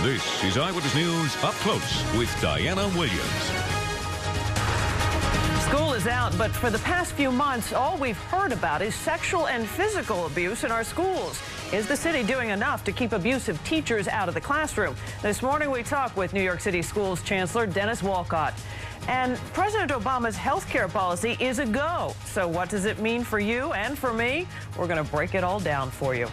This is Eyewitness News Up Close with Diana Williams. School is out, but for the past few months, all we've heard about is sexual and physical abuse in our schools. Is the city doing enough to keep abusive teachers out of the classroom? This morning, we talk with New York City Schools Chancellor Dennis Walcott. And President Obama's health care policy is a go. So what does it mean for you and for me? We're going to break it all down for you.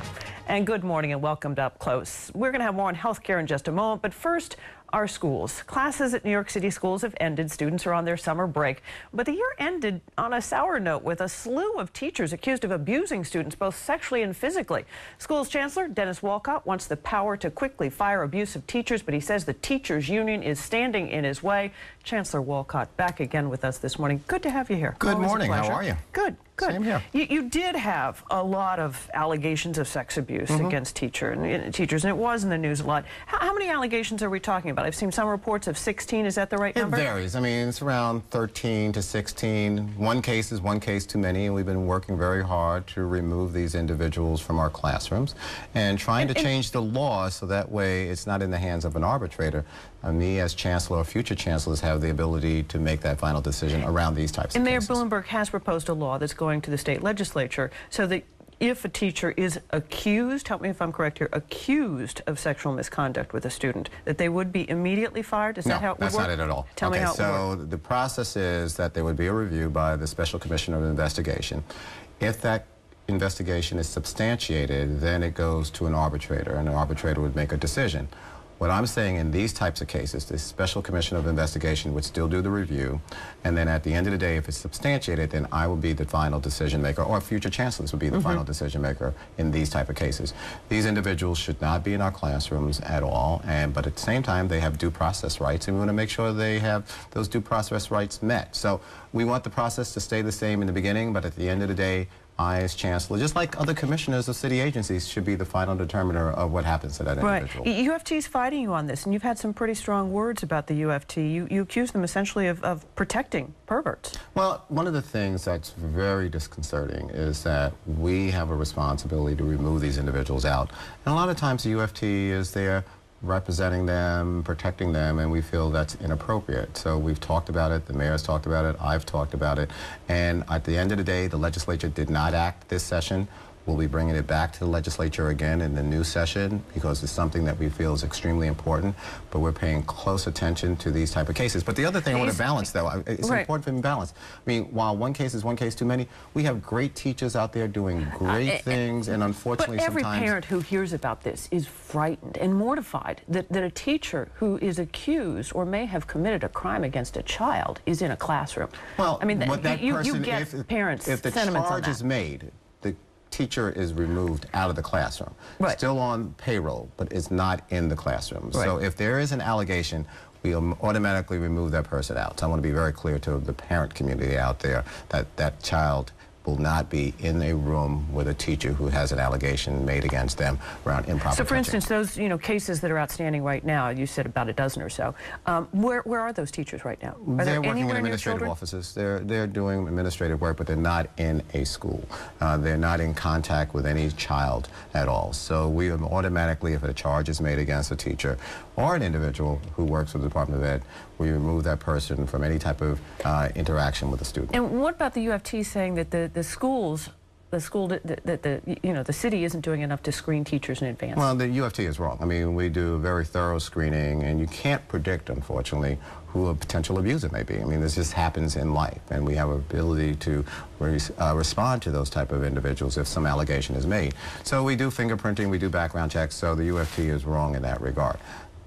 And good morning and welcome to Up Close. We're going to have more on health care in just a moment, but first, our schools. Classes at New York City schools have ended. Students are on their summer break. But the year ended on a sour note with a slew of teachers accused of abusing students both sexually and physically. Schools Chancellor Dennis Walcott wants the power to quickly fire abusive teachers, but he says the teachers union is standing in his way. Chancellor Walcott back again with us this morning. Good to have you here. Good morning. How are you? Good. Good. Same here. You did have a lot of allegations of sex abuse against teachers, and it was in the news a lot. How many allegations are we talking about? I've seen some reports of 16. Is that the right number? It varies. I mean, it's around 13 to 16. One case is one case too many, and we've been working very hard to remove these individuals from our classrooms and trying to change the law so that way it's not in the hands of an arbitrator. Me as chancellor or future chancellors have the ability to make that final decision around these types of cases. And Mayor Bloomberg has proposed a law that's going to the state legislature so that if a teacher is accused, help me if I'm correct here, accused of sexual misconduct with a student, that they would be immediately fired? Is that how it would work? No, that's not it at all. Tell me how it would work. So the process is that there would be a review by the Special Commissioner of Investigation. If that investigation is substantiated, then it goes to an arbitrator, and an arbitrator would make a decision. What I'm saying in these types of cases, the Special Commission of Investigation would still do the review, and then at the end of the day, if it's substantiated, then I will be the final decision maker, or future chancellors would be the final decision maker in these type of cases. These individuals should not be in our classrooms at all, but at the same time, they have due process rights, and we want to make sure they have those due process rights met. So we want the process to stay the same in the beginning, but at the end of the day, I, as chancellor, just like other commissioners of city agencies, should be the final determiner of what happens to that individual. Right. UFT's fighting you on this, and you've had some pretty strong words about the UFT. You accuse them essentially of protecting perverts. Well, one of the things that's very disconcerting is that we have a responsibility to remove these individuals out. And a lot of times the UFT is there representing them, protecting them, and we feel that's inappropriate. So we've talked about it, the mayor's talked about it, I've talked about it, and at the end of the day, the legislature did not act this session. We'll be bringing it back to the legislature again in the new session because it's something that we feel is extremely important, but we're paying close attention to these type of cases. But the other thing I want to balance, though, it's important for me to balance. I mean, while one case is one case too many, we have great teachers out there doing great things, and unfortunately but every sometimes parent who hears about this is frightened and mortified that a teacher who is accused or may have committed a crime against a child is in a classroom. Well, I mean, you get parents' if the sentiments on charge is made, the teacher is removed out of the classroom. Right. Still on payroll, but is not in the classroom. Right. So if there is an allegation, we automatically remove that person out. So I want to be very clear to the parent community out there that that child will not be in a room with a teacher who has an allegation made against them around improper So, for touching. instance, those cases that are outstanding right now, you said about a dozen or so. Where are those teachers right now? Are They're working in anywhere near administrative children? offices. They're doing administrative work, but they're not in a school. They're not in contact with any child at all. So we automatically, if a charge is made against a teacher or an individual who works with the Department of Ed, we remove that person from any type of interaction with the student. And what about the UFT saying that the city isn't doing enough to screen teachers in advance? Well, the UFT is wrong. I mean, we do very thorough screening, and you can't predict, unfortunately, who a potential abuser may be. I mean, this just happens in life, and we have an ability to respond to those type of individuals if some allegation is made. So we do fingerprinting, we do background checks, so the UFT is wrong in that regard.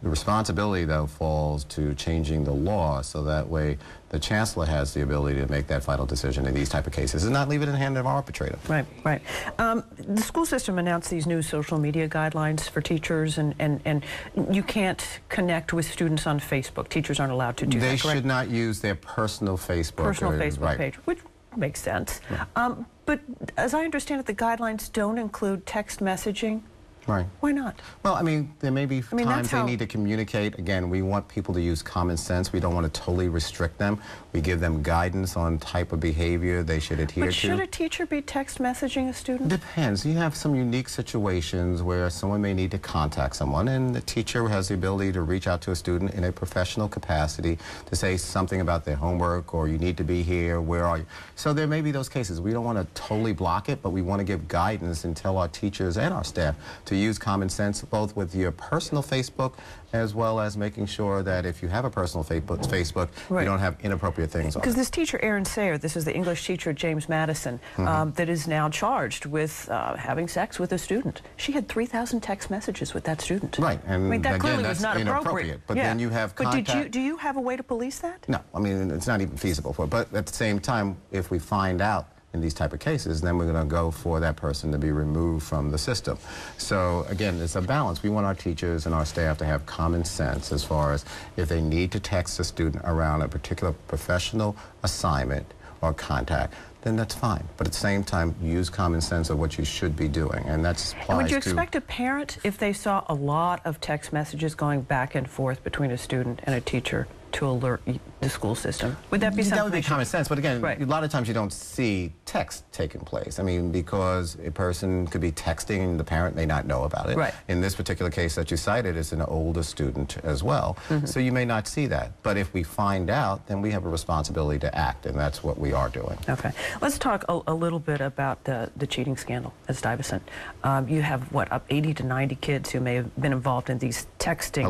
The responsibility, though, falls to changing the law so that way the chancellor has the ability to make that final decision in these type of cases and not leave it in the hand of an arbitrator. Right, right. The school system announced these new social media guidelines for teachers, and you can't connect with students on Facebook. Teachers aren't allowed to do that, correct? They should not use their personal Facebook page, which makes sense. But as I understand it, the guidelines don't include text messaging. Right. Why not? Well, I mean, there may be times they need to communicate. Again, we want people to use common sense. We don't want to totally restrict them. We give them guidance on type of behavior they should adhere to. But should a teacher be text messaging a student? Depends. You have some unique situations where someone may need to contact someone, and the teacher has the ability to reach out to a student in a professional capacity to say something about their homework, or you need to be here, where are you? So there may be those cases. We don't want to totally block it, but we want to give guidance and tell our teachers and our staff to use common sense both with your personal Facebook as well as making sure that if you have a personal Facebook, right, you don't have inappropriate things on it. Because this teacher, Erin Sayer, this is the English teacher, James Madison, that is now charged with having sex with a student. She had 3,000 text messages with that student. Right, and I mean, that again, clearly that's was not inappropriate. But then you have contact. But do you have a way to police that? No, I mean, it's not even feasible for it. But at the same time, if we find out in these type of cases, then we're going to go for that person to be removed from the system. So again, it's a balance. We want our teachers and our staff to have common sense as far as if they need to text a student around a particular professional assignment or contact, then that's fine. But at the same time, use common sense of what you should be doing, and that's applies to... And would you expect a parent, if they saw a lot of text messages going back and forth between a student and a teacher, to alert the school system? Would that be something? That would be common sense, but again, right, a lot of times you don't see text taking place. I mean, because a person could be texting and the parent may not know about it. Right. In this particular case that you cited, it's an older student as well, so you may not see that. But if we find out, then we have a responsibility to act, and that's what we are doing. Okay. Let's talk a little bit about the cheating scandal at Stuyvesant. You have, what, up 80 to 90 kids who may have been involved in these texting...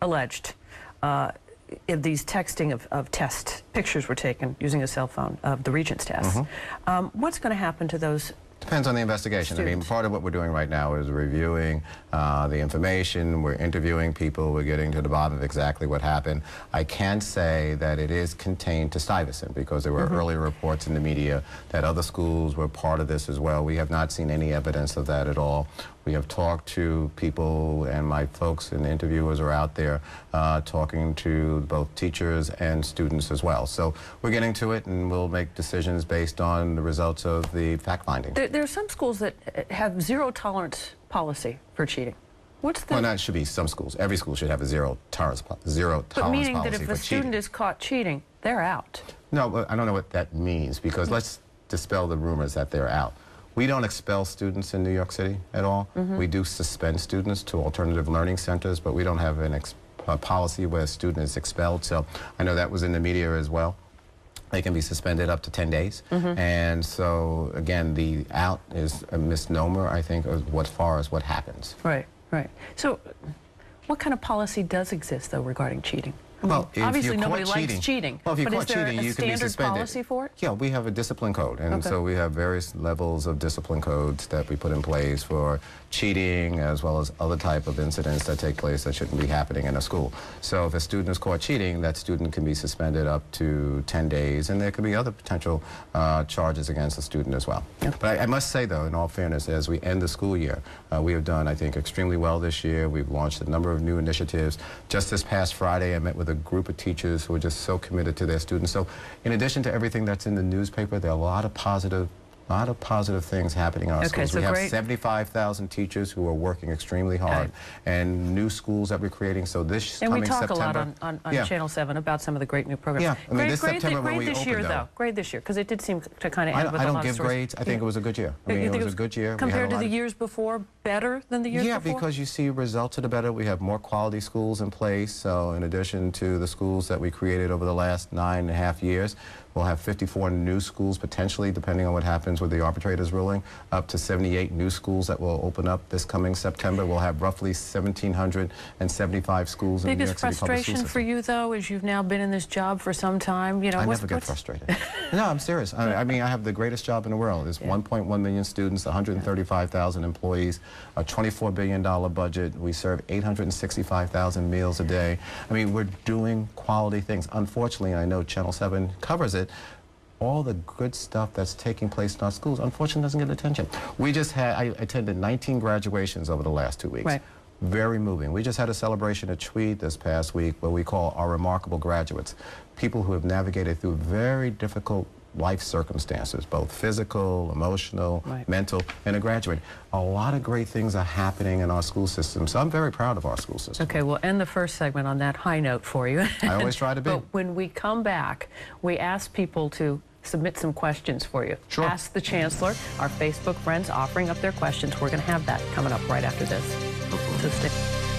Alleged. If these texting of test pictures were taken using a cell phone of the Regents test. What's going to happen to those? Depends on the investigation. Students. I mean, part of what we're doing right now is reviewing the information. We're interviewing people. We're getting to the bottom of exactly what happened. I can say that it is contained to Stuyvesant because there were earlier reports in the media that other schools were part of this as well. We have not seen any evidence of that at all. We have talked to people, and my folks and interviewers are out there talking to both teachers and students as well. So we're getting to it, and we'll make decisions based on the results of the fact-finding. There are some schools that have zero-tolerance policy for cheating. What's the... Well, that should be some schools. Every school should have a zero-tolerance policy. But meaning that if a student is caught cheating, they're out. No, but I don't know what that means, because let's dispel the rumors that they're out. We don't expel students in New York City at all. We do suspend students to alternative learning centers, but we don't have a policy where a student is expelled. So I know that was in the media as well. They can be suspended up to 10 days. And so, again, the out is a misnomer, I think, as far as what happens. Right, right. So what kind of policy does exist, though, regarding cheating? Well, if obviously you're nobody caught cheating, likes cheating. well, if you're but caught is there cheating, a you can be standard suspended. Policy for it? Yeah, we have a discipline code, and so we have various levels of discipline codes that we put in place for cheating as well as other type of incidents that take place that shouldn't be happening in a school. So if a student is caught cheating, that student can be suspended up to 10 days, and there could be other potential charges against the student as well. But I must say, though, in all fairness, as we end the school year, we have done, I think, extremely well this year. We've launched a number of new initiatives. Just this past Friday, I met with a group of teachers who are just so committed to their students. So in addition to everything that's in the newspaper, there are a lot of positive things happening in our schools. So we have 75,000 teachers who are working extremely hard, and new schools that we're creating. So this coming September... And we talk a lot on Channel 7 about some of the great new programs. Yeah, I mean, this September when we opened, though. Grade this year, because it did seem to kind of end with a lot of I don't give grades. I think it was a good year. I mean, it was a good year. Compared to the years before, better than the years before? Yeah, because you see results are better. We have more quality schools in place. So in addition to the schools that we created over the last 9.5 years, we'll have 54 new schools potentially, depending on what happens with the arbitrator's ruling, up to 78 new schools that will open up this coming September. We'll have roughly 1,775 schools in the New York City public school system. Biggest frustration for you, though, is you've now been in this job for some time. You know, I never get frustrated. No, I'm serious. I mean, I have the greatest job in the world. There's 1.1 million students, 135,000 employees, a $24 billion budget. We serve 865,000 meals a day. I mean, we're doing quality things. Unfortunately, I know Channel 7 covers it, all the good stuff that's taking place in our schools, unfortunately, doesn't get attention. We just had, I attended 19 graduations over the last 2 weeks. Right. Very moving. We just had a celebration at Tweed this past week, what we call our remarkable graduates. People who have navigated through very difficult life circumstances, both physical, emotional, Right. mental, and a graduate. A lot of great things are happening in our school system, so I'm very proud of our school system. Okay, we'll end the first segment on that high note for you. I always try to be. But when we come back, we ask people to submit some questions for you. Sure. Ask the Chancellor. Our Facebook friends offering up their questions. We're going to have that coming up right after this. So stay.